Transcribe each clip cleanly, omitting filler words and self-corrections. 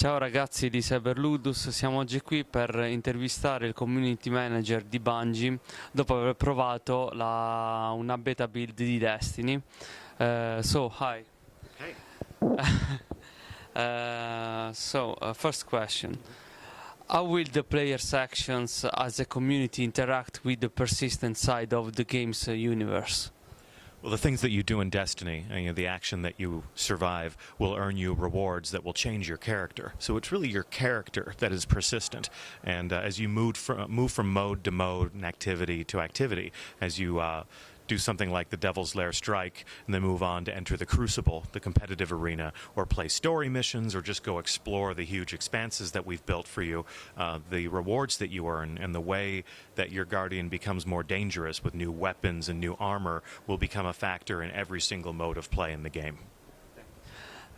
Ciao ragazzi di Cyberludus, siamo oggi qui per intervistare il community manager di Bungie dopo aver provato una beta build di Destiny. Hi. Hey. First question. How will the player's actions as a community interact with the persistent side of the game's universe? Well, the things that you do in Destiny, the action that you survive, will earn you rewards that will change your character. So it's really your character that is persistent. And as you move from mode to mode and activity to activity, as you do something like the Devil's Lair Strike and then move on to enter the Crucible, the competitive arena, or play story missions, or just go explore the huge expanses that we've built for you, the rewards that you earn and the way that your Guardian becomes more dangerous with new weapons and new armor will become a factor in every single mode of play in the game.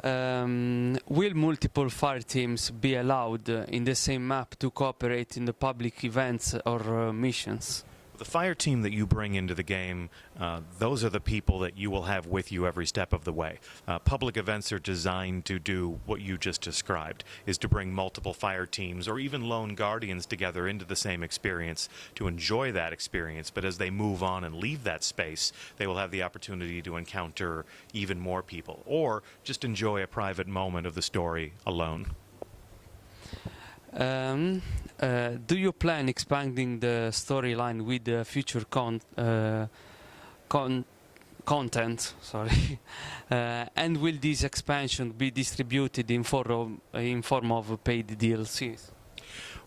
Will multiple fire teams be allowed in the same map to cooperate in the public events or missions? The fire team that you bring into the game, those are the people that you will have with you every step of the way. Public events are designed to do what you just described, is to bring multiple fire teams or even lone guardians together into the same experience to enjoy that experience. But as they move on and leave that space, they will have the opportunity to encounter even more people or just enjoy a private moment of the story alone. Do you plan expanding the storyline with future content? Sorry, and will this expansion be distributed in form of paid DLCs?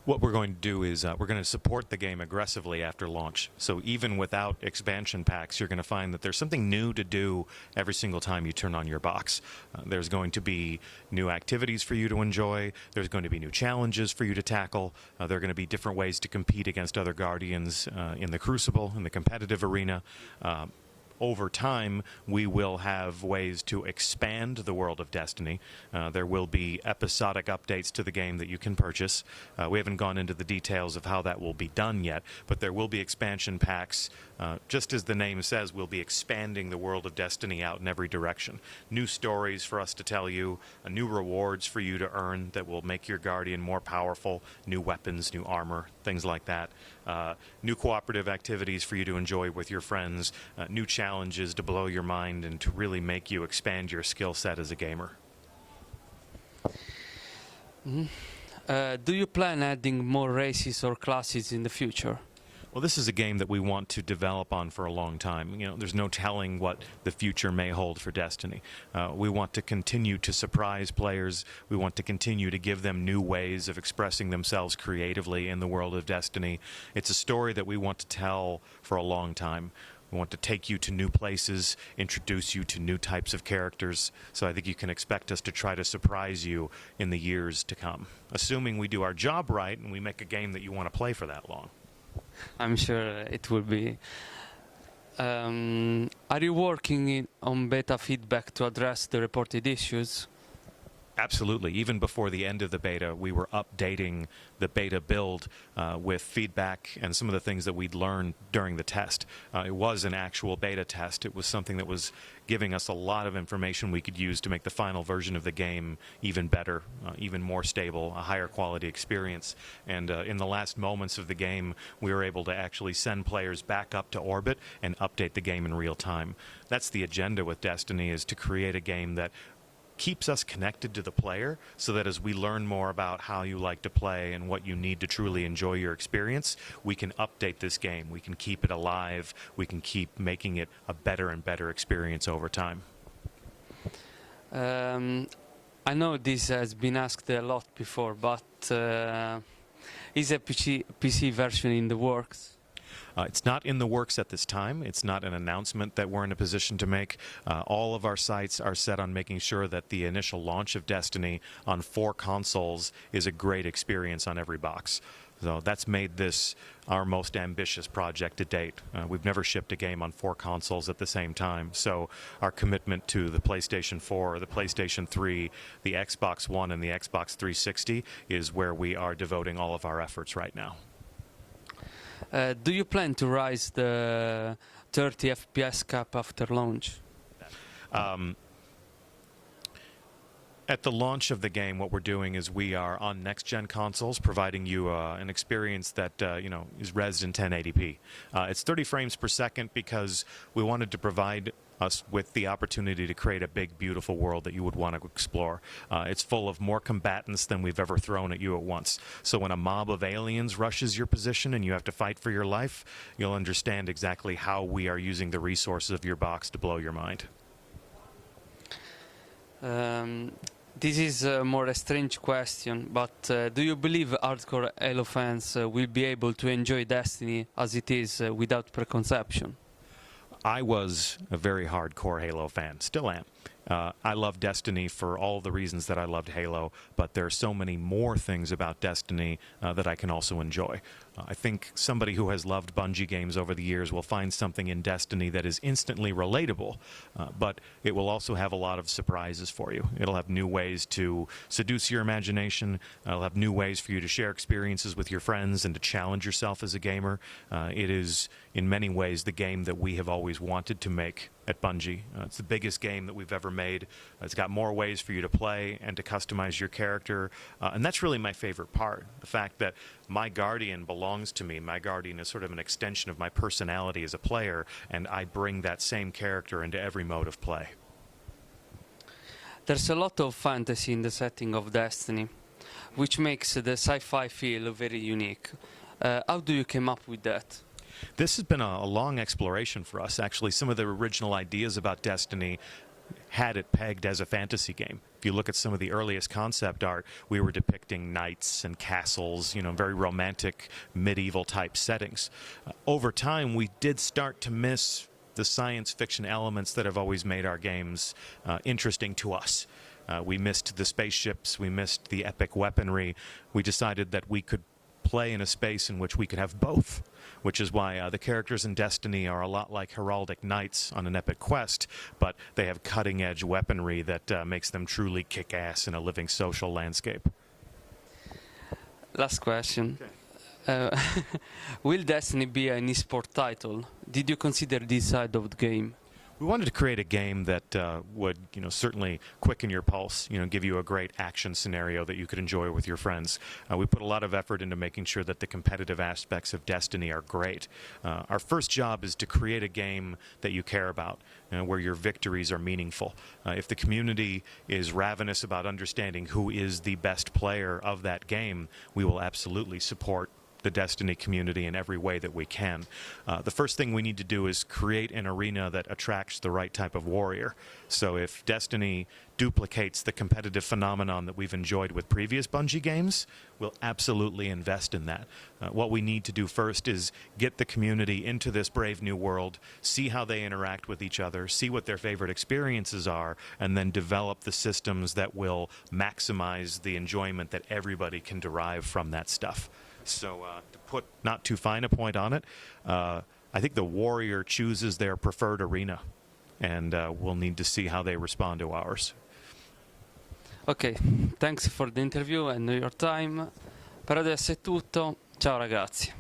What we're going to do is we're going to support the game aggressively after launch. So even without expansion packs, you're going to find that there's something new to do every single time you turn on your box. There's going to be new activities for you to enjoy. There's going to be new challenges for you to tackle. There are going to be different ways to compete against other Guardians in the Crucible, in the competitive arena. Over time, we will have ways to expand the world of Destiny. There will be episodic updates to the game that you can purchase. We haven't gone into the details of how that will be done yet, but there will be expansion packs. Just as the name says, we'll be expanding the world of Destiny out in every direction. New stories for us to tell you, new rewards for you to earn that will make your Guardian more powerful, new weapons, new armor, things like that. New cooperative activities for you to enjoy with your friends, new challenges to blow your mind and to really make you expand your skill set as a gamer. Do you plan adding more races or classes in the future? Well, this is a game that we want to develop on for a long time. There's no telling what the future may hold for Destiny. We want to continue to surprise players. We want to continue to give them new ways of expressing themselves creatively in the world of Destiny. It's a story that we want to tell for a long time. We want to take you to new places, introduce you to new types of characters. So I think you can expect us to try to surprise you in the years to come, assuming we do our job right and we make a game that you want to play for that long. I'm sure it will be. Are you working on beta feedback to address the reported issues? Absolutely. Even before the end of the beta, we were updating the beta build with feedback and some of the things that we'd learned during the test. It was an actual beta test. It was something that was giving us a lot of information we could use to make the final version of the game even better, even more stable, a higher quality experience. And in the last moments of the game, we were able to actually send players back up to orbit and update the game in real time. That's the agenda with Destiny, is to create a game that keeps us connected to the player so that as we learn more about how you like to play and what you need to truly enjoy your experience, we can update this game. We can keep it alive. We can keep making it a better and better experience over time. I know this has been asked a lot before, but is a PC version in the works? It's not in the works at this time. It's not an announcement that we're in a position to make. All of our sights are set on making sure that the initial launch of Destiny on 4 consoles is a great experience on every box. So that's made this our most ambitious project to date. We've never shipped a game on 4 consoles at the same time. So our commitment to the PlayStation 4, the PlayStation 3, the Xbox One, and the Xbox 360 is where we are devoting all of our efforts right now. Do you plan to rise the 30 FPS cap after launch? At the launch of the game, what we're doing is we are on next-gen consoles, providing you an experience that is resed in 1080p. It's 30 frames per second because we wanted to provide us with the opportunity to create a big, beautiful world that you would want to explore. It's full of more combatants than we've ever thrown at you at once. So when a mob of aliens rushes your position and you have to fight for your life, you'll understand exactly how we are using the resources of your box to blow your mind. This is more a strange question, but do you believe hardcore Halo fans will be able to enjoy Destiny as it is without preconception? I was a very hardcore Halo fan, still am. I love Destiny for all the reasons that I loved Halo, but there are so many more things about Destiny that I can also enjoy. I think somebody who has loved Bungie games over the years will find something in Destiny that is instantly relatable, but it will also have a lot of surprises for you. It'll have new ways to seduce your imagination. It'll have new ways for you to share experiences with your friends and to challenge yourself as a gamer. It is, in many ways, the game that we have always wanted to make at Bungie. It's the biggest game that we've ever made. It's got more ways for you to play and to customize your character, and that's really my favorite part, the fact that my Guardian belongs to me. My Guardian is sort of an extension of my personality as a player, and I bring that same character into every mode of play. There's a lot of fantasy in the setting of Destiny, which makes the sci-fi feel very unique. How do you come up with that? This has been a long exploration for us. Actually, some of the original ideas about Destiny had it pegged as a fantasy game. If you look at some of the earliest concept art, we were depicting knights and castles, very romantic medieval type settings. Over time, we did start to miss the science fiction elements that have always made our games interesting to us. We missed the spaceships, we missed the epic weaponry. We decided that we could play in a space in which we could have both, which is why the characters in Destiny are a lot like heraldic knights on an epic quest, but they have cutting-edge weaponry that makes them truly kick ass in a living social landscape. Last question. Okay. Will Destiny be an esport title? Did you consider this side of the game? We wanted to create a game that would, certainly quicken your pulse, give you a great action scenario that you could enjoy with your friends. We put a lot of effort into making sure that the competitive aspects of Destiny are great. Our first job is to create a game that you care about, where your victories are meaningful. If the community is ravenous about understanding who is the best player of that game, we will absolutely support the Destiny community in every way that we can. The first thing we need to do is create an arena that attracts the right type of warrior. So if Destiny duplicates the competitive phenomenon that we've enjoyed with previous Bungie games, we'll absolutely invest in that. What we need to do first is get the community into this brave new world, see how they interact with each other, see what their favorite experiences are, and then develop the systems that will maximize the enjoyment that everybody can derive from that stuff. So to put not too fine a point on it, I think the warrior chooses their preferred arena, and we'll need to see how they respond to ours. Ok, thanks for the interview and your time. Per adesso è tutto. Ciao ragazzi.